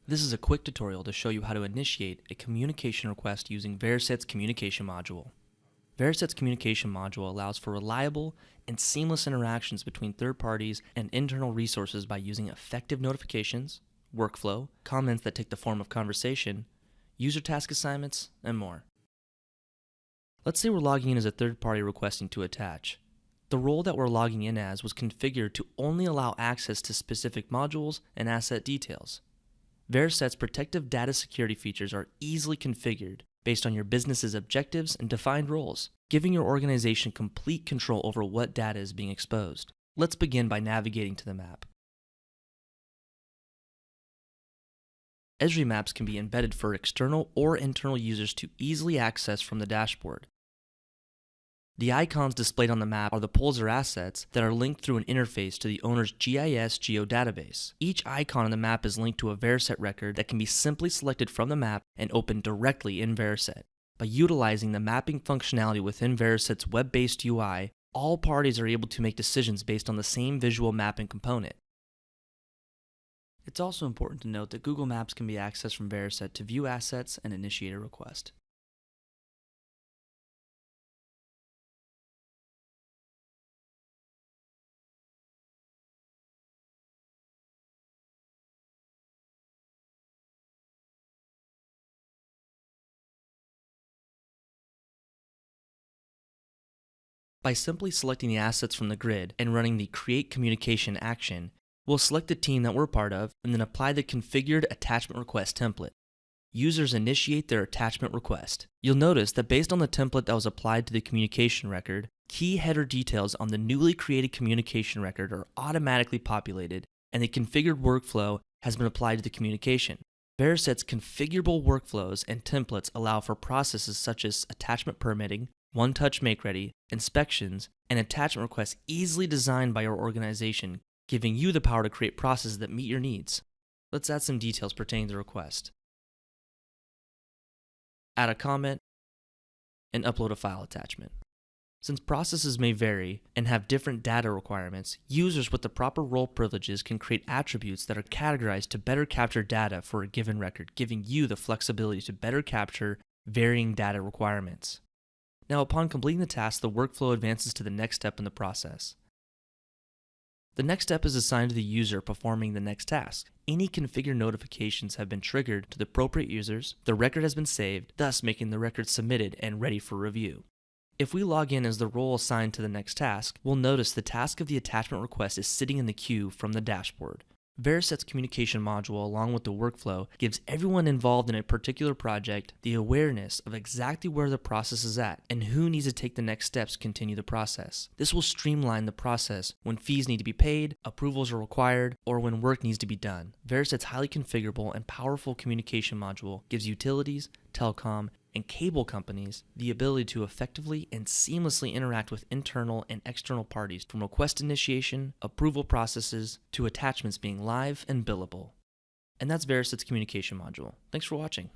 This is a quick tutorial to show you how to initiate a communication request using Varasset's communication module. Varasset's communication module allows for reliable and seamless interactions between third parties and internal resources by using effective notifications, workflow, comments that take the form of conversation, user task assignments, and more. Let's say we're logging in as a third party requesting to attach. The role that we're logging in as was configured to only allow access to specific modules and asset details. Varasset's protective data security features are easily configured based on your business's objectives and defined roles, giving your organization complete control over what data is being exposed. Let's begin by navigating to the map. Esri maps can be embedded for external or internal users to easily access from the dashboard. The icons displayed on the map are the poles or assets that are linked through an interface to the owner's GIS geodatabase. Each icon on the map is linked to a Varasset record that can be simply selected from the map and opened directly in Varasset. By utilizing the mapping functionality within Varasset's web-based UI, all parties are able to make decisions based on the same visual mapping component. It's also important to note that Google Maps can be accessed from Varasset to view assets and initiate a request. By simply selecting the assets from the grid and running the Create Communication action, we'll select the team that we're part of and then apply the configured attachment request template. Users initiate their attachment request. You'll notice that based on the template that was applied to the communication record, key header details on the newly created communication record are automatically populated and the configured workflow has been applied to the communication. Varasset's configurable workflows and templates allow for processes such as attachment permitting, one-touch make-ready, inspections, and attachment requests easily designed by your organization, giving you the power to create processes that meet your needs. Let's add some details pertaining to the request. Add a comment, and upload a file attachment. Since processes may vary and have different data requirements, users with the proper role privileges can create attributes that are categorized to better capture data for a given record, giving you the flexibility to better capture varying data requirements. Now, upon completing the task, the workflow advances to the next step in the process. The next step is assigned to the user performing the next task. Any configured notifications have been triggered to the appropriate users, the record has been saved, thus making the record submitted and ready for review. If we log in as the role assigned to the next task, we'll notice the task of the attachment request is sitting in the queue from the dashboard. Varasset's communication module, along with the workflow, gives everyone involved in a particular project the awareness of exactly where the process is at and who needs to take the next steps to continue the process. This will streamline the process when fees need to be paid, approvals are required, or when work needs to be done. Varasset's highly configurable and powerful communication module gives utilities, telecom, and cable companies the ability to effectively and seamlessly interact with internal and external parties, from request initiation, approval processes, to attachments being live and billable. And that's Varasset's communication module. Thanks for watching.